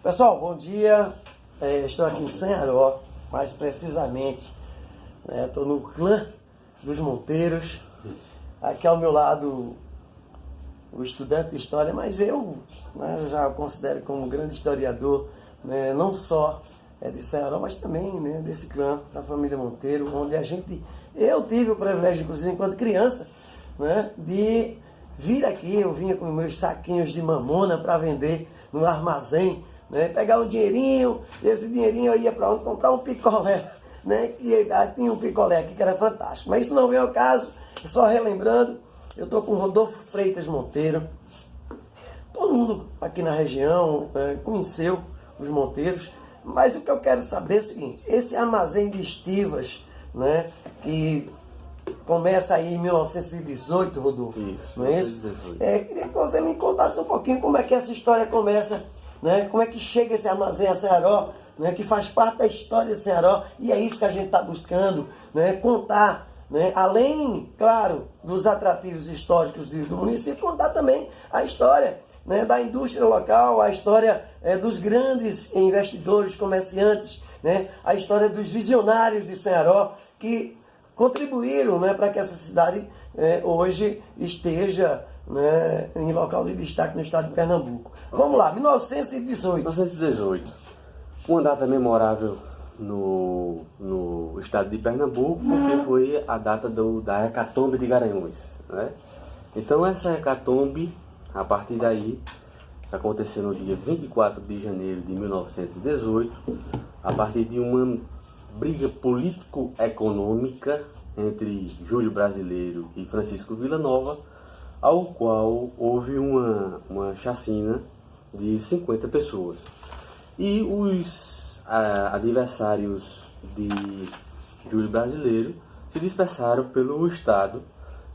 Pessoal, bom dia. Estou aqui em Sanharó, mais precisamente, estou no clã dos Monteiros. Aqui ao meu lado o estudante de história, mas eu já considero como um grande historiador, não só de Sanharó, mas também desse clã da família Monteiro, onde eu tive o privilégio, inclusive enquanto criança, de vir aqui. Eu vinha com meus saquinhos de mamona para vender no armazém, pegar um dinheirinho, esse dinheirinho eu ia para onde? Comprar um picolé, que tinha um picolé aqui que era fantástico. Mas isso não vem ao caso, só relembrando, eu estou com o Rodolfo Freitas Monteiro. Todo mundo aqui na região conheceu os Monteiros, mas o que eu quero saber é o seguinte: esse armazém de estivas, que começa aí em 1918, Rodolfo. Isso, não é isso? 1918. Queria que você me contasse um pouquinho como é que essa história começa, como é que chega esse armazém a Sanharó, que faz parte da história de Sanharó, e é isso que a gente está buscando, contar, além, claro, dos atrativos históricos do município, contar também a história da indústria local, a história dos grandes investidores, comerciantes, a história dos visionários de Sanharó, que contribuíram para que essa cidade hoje esteja em local de destaque no estado de Pernambuco. Vamos lá, 1918. 1918. Uma data memorável no estado de Pernambuco, porque foi a data da Hecatombe de Garanhuns. Então essa Hecatombe, a partir daí, aconteceu no dia 24 de janeiro de 1918, a partir de uma briga político-econômica entre Júlio Brasileiro e Francisco Villanova, ao qual houve uma chacina de 50 pessoas. E os adversários de Júlio Brasileiro se dispersaram pelo estado,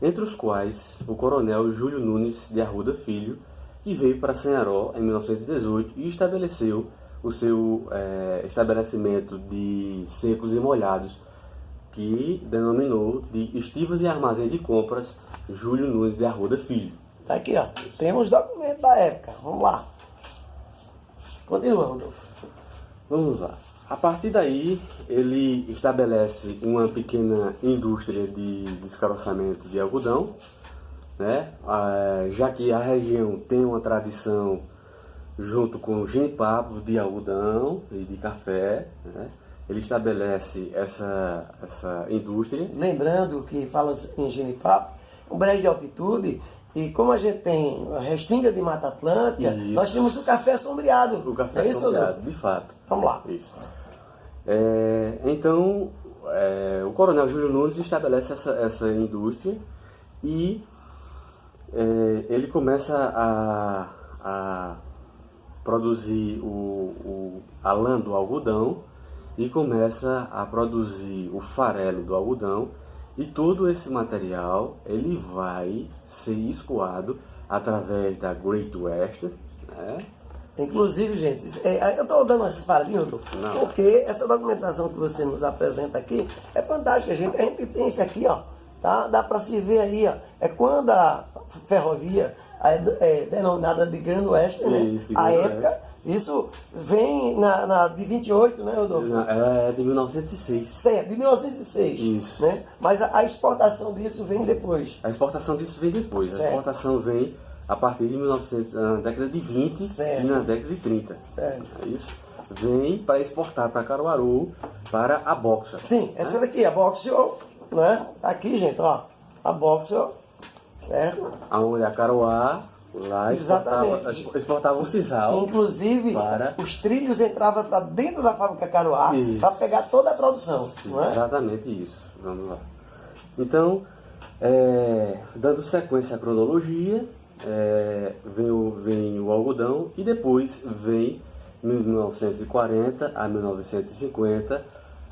entre os quais o coronel Júlio Nunes de Arruda Filho, que veio para Sanharó em 1918 e estabeleceu o seu estabelecimento de secos e molhados, que denominou de Estivas e Armazém de Compras Júlio Nunes de Arruda Filho. Tá aqui, ó. Temos documentos da época. Vamos lá. Continua, Rodolfo. Vamos lá. A partir daí, ele estabelece uma pequena indústria de descaroçamento de algodão, já que a região tem uma tradição junto com o genipapo de algodão e de café, Ele estabelece essa indústria. Lembrando que fala em genipapo, um brejo de altitude, e como a gente tem a restinga de Mata Atlântica, Isso. nós temos o café sombreado. O café sombreado, de fato. Vamos lá. Isso. Então, o coronel Júlio Nunes estabelece essa indústria e ele começa a produzir a lã do algodão e começa a produzir o farelo do algodão, e todo esse material ele vai ser escoado através da Great West, Inclusive, gente, eu estou dando essas paradinhas, porque essa documentação que você nos apresenta aqui é fantástica, gente. A gente tem isso aqui, ó, tá? Dá para se ver aí, ó. É quando a ferrovia é denominada de Grand West, Isso, de a Grand época, isso vem de 28, Rodolfo? É de 1906. Certo, de 1906. Isso. Mas a exportação disso vem depois. A exportação disso vem depois. Certo. A exportação vem a partir de 1900, na década de 20 Certo. e na década de 30. Certo. É isso. Vem para exportar para Caruaru, para a Boxer. Sim, essa daqui, a Boxer, Aqui, gente, ó, a Boxer, certo? Aonde a Caruá, lá exportava o sisal. Inclusive, os trilhos entravam para dentro da fábrica Caruá para pegar toda a produção, não é? Exatamente isso. Vamos lá. Então, dando sequência à cronologia, vem o algodão e depois vem, em 1940 a 1950,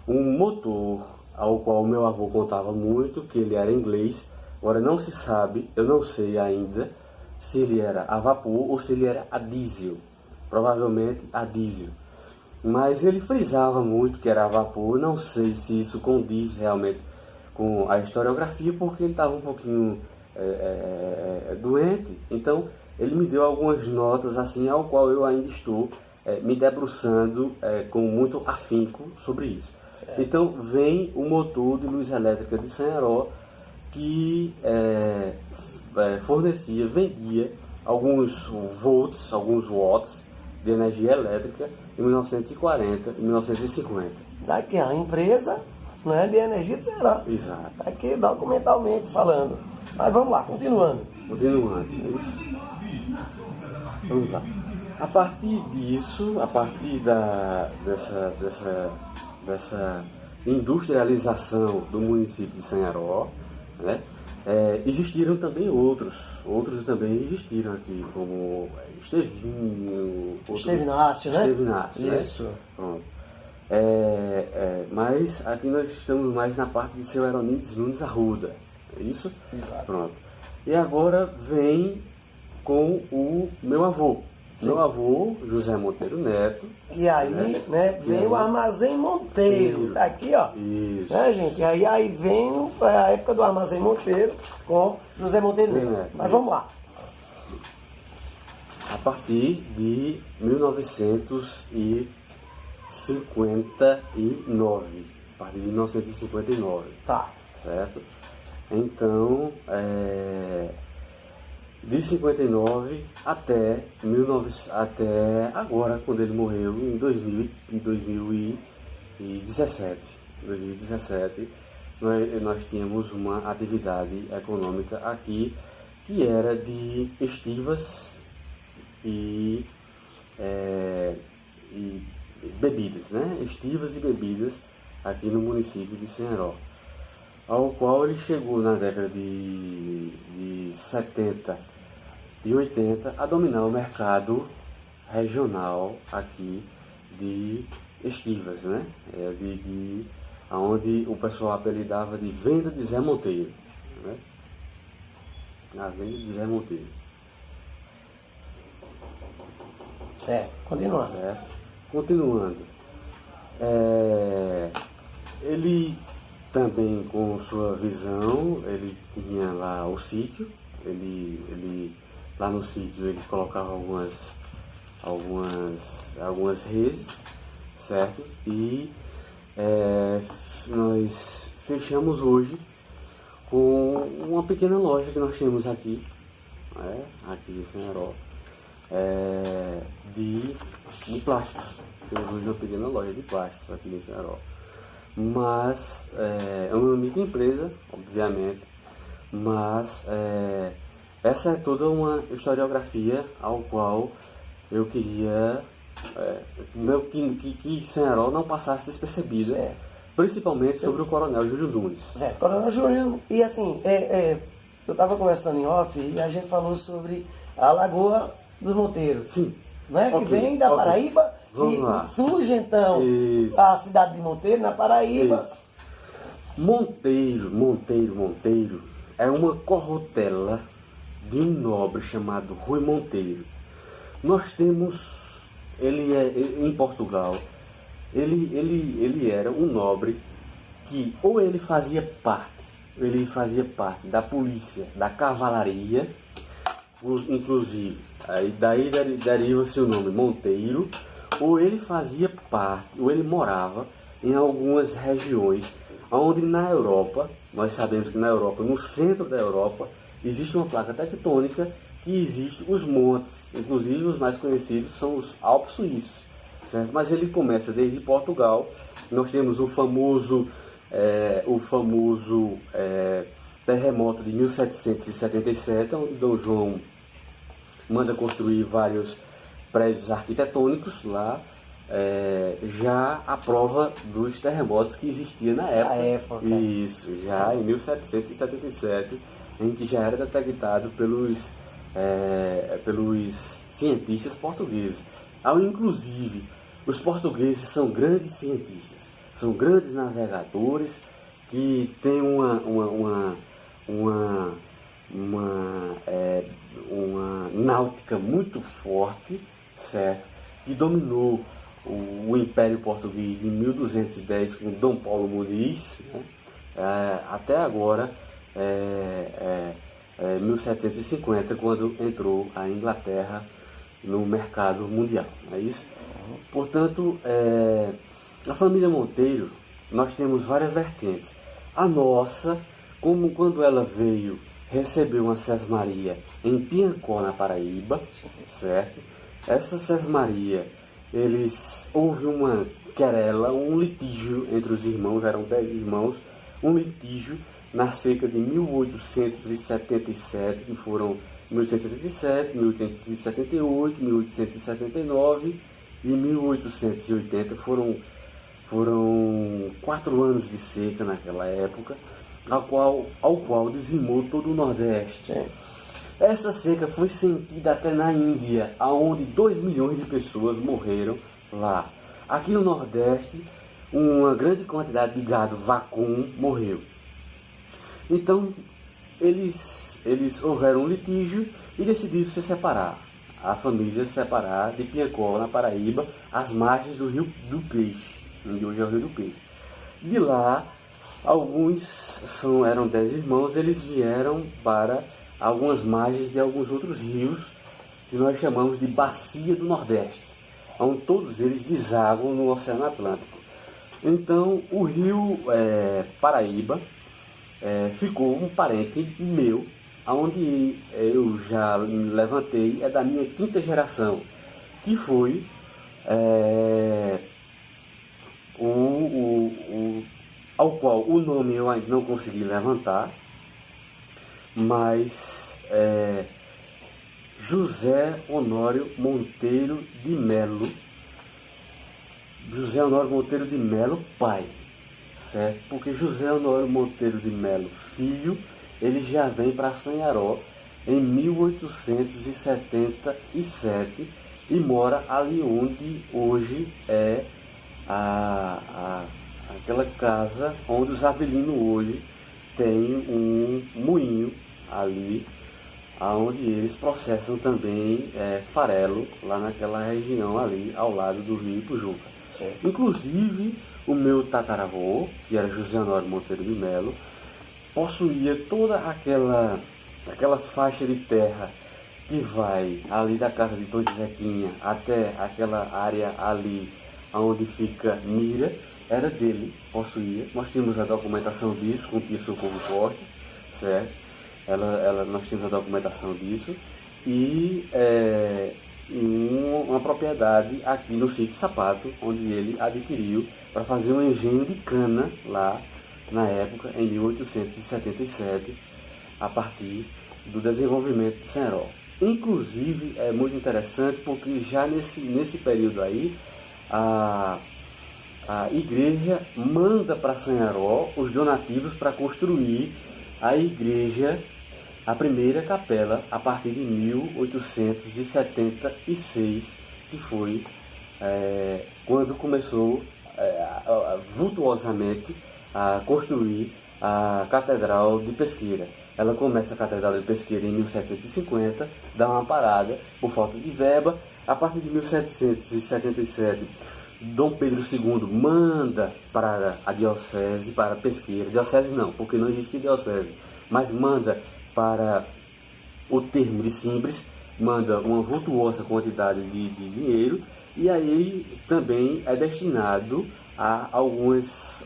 um motor ao qual meu avô contava muito, que ele era inglês. Agora não se sabe, eu não sei ainda, se ele era a vapor ou se ele era a diesel. Provavelmente a diesel. Mas ele frisava muito que era a vapor. Não sei se isso condiz realmente com a historiografia, porque ele estava um pouquinho doente. Então ele me deu algumas notas assim, ao qual eu ainda estou me debruçando com muito afinco sobre isso. Certo. Então vem o motor de luz elétrica de Sanharó, que vendia alguns volts, alguns watts de energia elétrica em 1940 e 1950. Daqui a empresa, não é, de energia de Sanharó. Exato. Aqui documentalmente falando. Mas vamos lá, continuando. Continuando, isso. Vamos lá. A partir disso, a partir dessa industrialização do município de Sanharó, né, existiram também outros também existiram aqui, como Estevinho, Estevinácio, né? Estevinácio, né? Isso. Pronto. Mas aqui nós estamos mais na parte de seu Heronides Nunes Arruda, é isso? Exato. Pronto. E agora vem com o meu avô. Sim. Meu avô, José Monteiro Neto. E aí, né, vem o Armazém Monteiro. Tá aqui, ó. Isso. Né, gente? E aí vem a época do Armazém Monteiro com José Monteiro Neto. Mas vamos lá. A partir de 1959. A partir de 1959. Tá. Certo? Então, de 59 até agora, quando ele morreu, em 2017. 2017, nós tínhamos uma atividade econômica aqui que era de estivas e bebidas, né? Estivas e bebidas aqui no município de Sanharó, ao qual ele chegou na década de 70 e 80 a dominar o mercado regional aqui de estivas, né? Onde o pessoal apelidava de venda de Zé Monteiro, né? A venda de Zé Monteiro. Certo. Continuando. Certo? Continuando. Ele também, com sua visão, ele tinha lá o sítio, lá no sítio ele colocava algumas reses, certo? E nós fechamos hoje com uma pequena loja que nós temos aqui, aqui em Sanharó, de plásticos. Temos hoje uma pequena loja de plásticos aqui em Sanharó. Mas é uma microempresa, obviamente, mas essa é toda uma historiografia ao qual eu queria que Sanharó não passasse despercebida, Certo. Principalmente sobre o Coronel Júlio Nunes. Coronel Júlio, e assim, eu estava conversando em off e a gente falou sobre a Lagoa dos Monteiros. Sim. Né? Okay, Que vem da Paraíba. Vamos e lá. surge então Isso. a cidade de Monteiro, na Paraíba. Isso. Monteiro é uma corrutela de um nobre chamado Rui Monteiro. Nós temos, em Portugal, ele era um nobre que ou ele fazia parte da polícia, da cavalaria, inclusive, aí daí deriva-se o nome Monteiro, ou ele fazia parte, ou ele morava em algumas regiões onde na Europa, nós sabemos que na Europa, no centro da Europa, existe uma placa tectônica que existe os montes, inclusive os mais conhecidos são os Alpes Suíços, certo? Mas ele começa desde Portugal. Nós temos o famoso terremoto de 1777, onde Dom João manda construir vários prédios arquitetônicos lá, já à prova dos terremotos que existia na época. Isso, já em 1777, em que já era detectado pelos cientistas portugueses. Inclusive, os portugueses são grandes cientistas, são grandes navegadores que têm uma náutica muito forte, certo? Que dominou o Império Português em 1210 com Dom Paulo Muniz, né? Até agora, 1750, quando entrou a Inglaterra no mercado mundial, não é isso? Portanto, a família Monteiro, nós temos várias vertentes. A nossa, como quando ela veio receber uma Sesmaria em Piancó, na Paraíba, certo? Essa Sesmaria, houve uma querela, um litígio entre os irmãos, eram 10 irmãos, um litígio na cerca de 1877, que foram 1877, 1878, 1879 e 1880, foram 4 anos de seca naquela época, ao qual dizimou todo o Nordeste. Sim. Essa seca foi sentida até na Índia, onde 2 milhões de pessoas morreram lá. Aqui no Nordeste, uma grande quantidade de gado vacum morreu. Então, eles houveram um litígio e decidiram se separar. A família se separar de Piancó, na Paraíba, às margens do Rio do Peixe, onde hoje é o Rio do Peixe. De lá, eram 10 irmãos, eles vieram para algumas margens de alguns outros rios, que nós chamamos de Bacia do Nordeste, onde todos eles desaguam no Oceano Atlântico. Então, o rio Paraíba ficou um parente meu, onde eu já me levantei, é da minha 5ª geração, que foi ao qual o nome eu ainda não consegui levantar, mas José Honório Monteiro de Melo. José Honório Monteiro de Melo, pai, certo? Porque José Honório Monteiro de Melo, filho, ele já vem para Sanharó em 1877 e mora ali onde hoje é aquela casa onde os Avelino hoje tem um moinho ali, onde eles processam também farelo, lá naquela região ali, ao lado do Rio Ipujuca. Inclusive, o meu tataravô, que era José Honório Monteiro de Melo, possuía toda aquela faixa de terra que vai ali da casa de Dona Zequinha até aquela área ali onde fica Mira, era dele, possuía. Nós temos a documentação disso, com Pia Socorro Costa, certo? Nós temos a documentação disso, e uma propriedade aqui no sítio Sapato, onde ele adquiriu para fazer um engenho de cana lá na época, em 1877, a partir do desenvolvimento de Sanharó. Inclusive, é muito interessante porque já nesse período aí, a igreja manda para Sanharó os donativos para construir a igreja, a primeira capela, a partir de 1876, que foi quando começou vultuosamente a construir a Catedral de Pesqueira. Ela começa a Catedral de Pesqueira em 1750, dá uma parada por falta de verba. A partir de 1777, Dom Pedro II manda para a diocese, para Pesqueira. Diocese não, porque não existe diocese, mas manda para o termo de Simbres, manda uma vultuosa quantidade de dinheiro, e aí também é destinado a algumas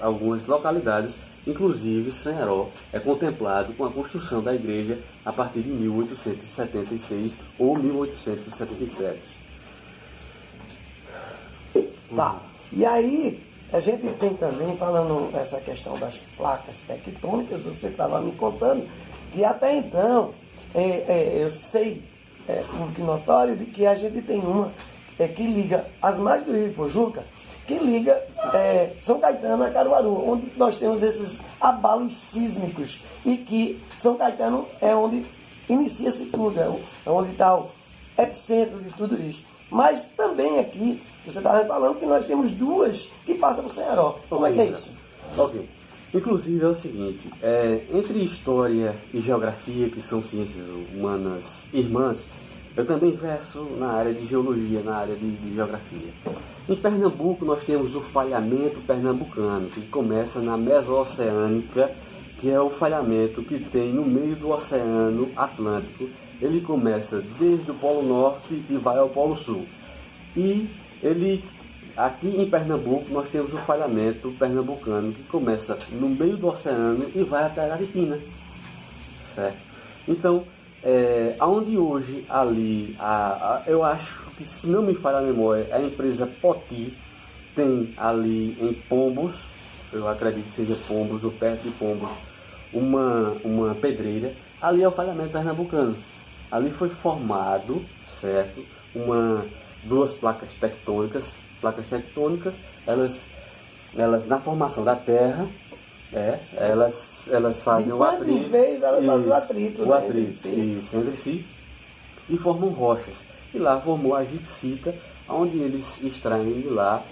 localidades, inclusive Sanharó é contemplado com a construção da igreja a partir de 1876 ou 1877. Tá. E aí, a gente tem também, falando essa questão das placas tectônicas, você estava me contando, que até então, eu sei, público notório, de que a gente tem uma que liga as margens do Rio Ipojuca, que liga São Caetano a Caruaru, onde nós temos esses abalos sísmicos, e que São Caetano é onde inicia-se tudo, é onde está o epicentro de tudo isso. Mas também aqui, você estava falando que nós temos duas que passam por Sanharó. Como é que é isso? Ok. Inclusive é o seguinte, entre história e geografia, que são ciências humanas irmãs, eu também verso na área de geologia, na área de geografia. Em Pernambuco nós temos o falhamento pernambucano, que começa na Meso-Oceânica, que é o falhamento que tem no meio do Oceano Atlântico. Ele começa desde o Polo Norte e vai ao Polo Sul. E ele aqui em Pernambuco nós temos o falhamento pernambucano que começa no meio do oceano e vai até Araripina, certo? Então, aonde hoje ali, eu acho que, se não me falha a memória, a empresa Poti tem ali em Pombos, eu acredito que seja Pombos ou perto de Pombos, uma pedreira. Ali é o falhamento pernambucano. Ali foi formado, certo, duas placas tectônicas. Placas tectônicas, elas na formação da Terra, elas fazem o atrito. De vez elas fazem o atrito, o né, atrito, isso, entre si, e formam rochas. E lá formou a gipsita, onde eles extraem de lá,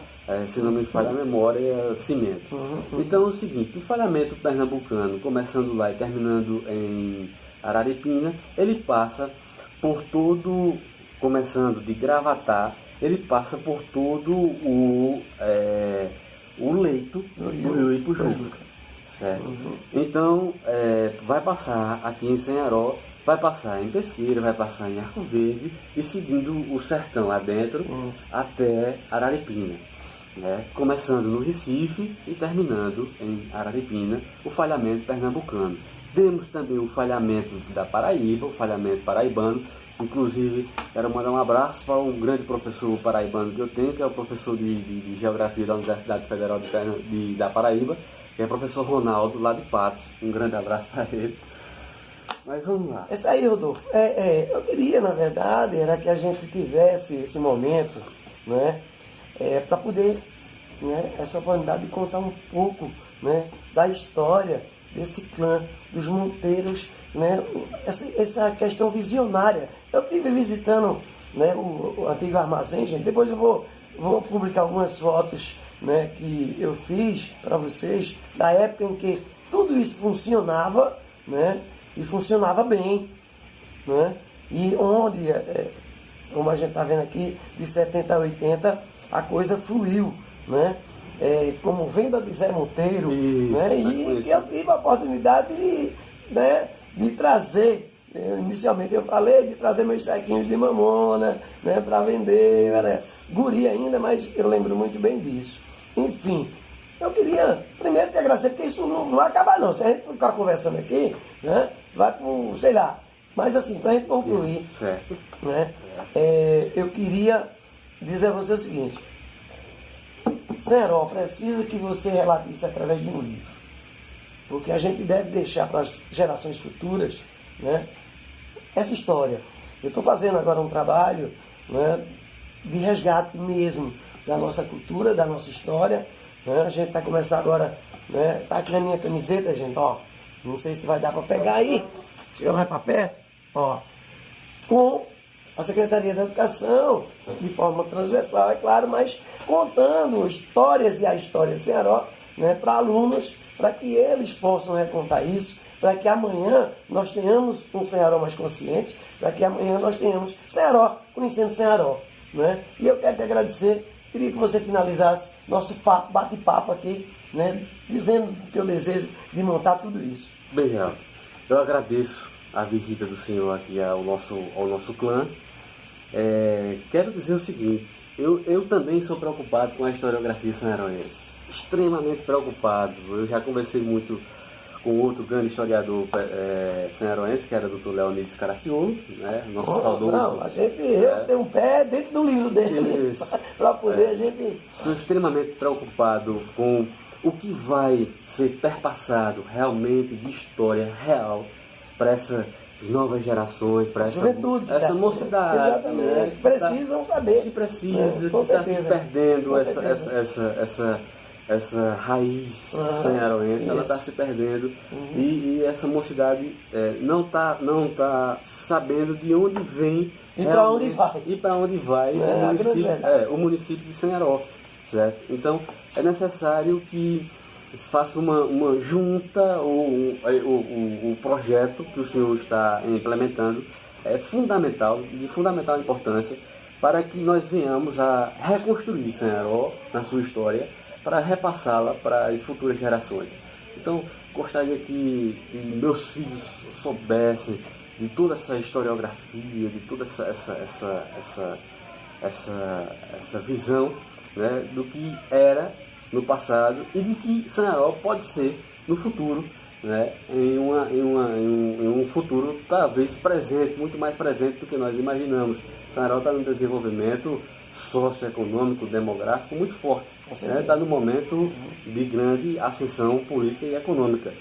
se não me falha a memória, cimento. Então é o seguinte, o falhamento pernambucano, começando lá e terminando em Araripina, ele passa por todo, começando de Gravatá, ele passa por todo o leito do rio Ipujuca, certo? Então, vai passar aqui em Sanharó, vai passar em Pesqueira, vai passar em Arco Verde e seguindo o sertão lá dentro até Araripina, né? Começando no Recife e terminando em Araripina, o falhamento pernambucano. Temos também o falhamento da Paraíba, o falhamento paraibano. Inclusive, quero mandar um abraço para um grande professor paraibano que eu tenho, que é o professor de Geografia da Universidade Federal da Paraíba, que é o professor Ronaldo, lá de Patos. Um grande abraço para ele. Mas vamos lá. Esse aí, Rodolfo, eu queria, na verdade, era que a gente tivesse esse momento, né, para poder, né, essa oportunidade de contar um pouco, né, da história desse clã dos Monteiros, né, essa questão visionária. Eu estive visitando, né, o antigo armazém, gente. Depois eu vou publicar algumas fotos, né, que eu fiz para vocês, da época em que tudo isso funcionava, né, e funcionava bem, né, e onde, como a gente está vendo aqui, de 70 a 80, a coisa fluiu, né, como venda de Zé Monteiro, né, e eu tive a oportunidade de trazer, inicialmente eu falei de trazer meus saquinhos de mamona, né, para vender, eu era guri ainda, mas eu lembro muito bem disso. Enfim, eu queria primeiro te agradecer, porque isso não vai acabar não, se a gente ficar conversando aqui, né, vai por, sei lá, mas assim, para a gente concluir, certo, né, eu queria dizer a você o seguinte: Sanharó precisa que você relate isso através de um livro, porque a gente deve deixar para as gerações futuras, né, essa história. Eu estou fazendo agora um trabalho, né, de resgate mesmo da nossa cultura, da nossa história, né? A gente vai começar agora, né, tá aqui na minha camiseta, gente, ó, não sei se vai dar para pegar aí, chega mais para perto, ó, com a Secretaria da Educação, de forma transversal, é claro, mas contando histórias e a história de Sanharó, né, para alunos, para que eles possam recontar isso, para que amanhã nós tenhamos um Sanharó mais consciente, para que amanhã nós tenhamos Sanharó conhecendo Sanharó, né? E eu quero te agradecer, queria que você finalizasse nosso bate-papo aqui, né, dizendo o teu desejo de montar tudo isso. Bem, Real, eu agradeço a visita do senhor aqui ao nosso clã. Quero dizer o seguinte, eu também sou preocupado com a historiografia sanharoense, extremamente preocupado. Eu já conversei muito com outro grande historiador sanharoense, que era o Dr. Leonides Caraciolo, né, nosso saudoso. Não, eu tenho um pé dentro do livro dele, para poder a gente... Estou extremamente preocupado com o que vai ser perpassado realmente de história real para essas novas gerações, para essa mocidade. Exatamente, né, precisam saber. Que precisa, que está se perdendo essa raiz sanharoense, ela está se perdendo, e essa mocidade não tá sabendo de onde vem e para onde vai. E para onde vai o município de Sanharó, certo? Então é necessário que se faça uma junta, o projeto que o senhor está implementando é fundamental, de fundamental importância, para que nós venhamos a reconstruir Sanharó na sua história, para repassá-la para as futuras gerações. Então, gostaria que meus filhos soubessem de toda essa historiografia, de toda essa visão, né, do que era no passado e de que Sanharó pode ser no futuro, né, em um futuro talvez presente, muito mais presente do que nós imaginamos. Sanharó está num desenvolvimento socioeconômico, demográfico muito forte, né, está num momento de grande ascensão política e econômica.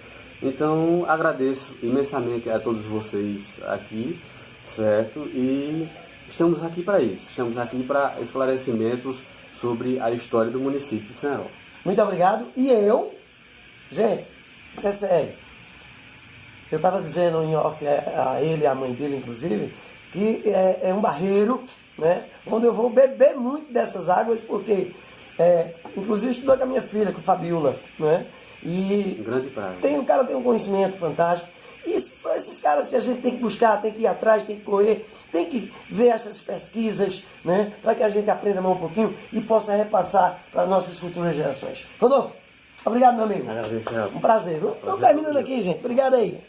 Então agradeço imensamente a todos vocês aqui, certo? E estamos aqui para isso, estamos aqui para esclarecimentos sobre a história do município de Sanharó. Muito obrigado. E eu, gente, isso é sério. Eu estava dizendo em off a ele e a mãe dele, inclusive, que é um barreiro, né, onde eu vou beber muito dessas águas, porque, inclusive, estudou com a minha filha, com a Fabiola, né? E Um grande prazo. o cara tem um conhecimento fantástico. E são esses caras que a gente tem que buscar, tem que ir atrás, tem que correr, tem que ver essas pesquisas, né, para que a gente aprenda mais um pouquinho e possa repassar para as nossas futuras gerações. Rodolfo, obrigado, meu amigo. Agradeço. Um prazer, viu? Estamos terminando aqui, gente. Obrigado aí.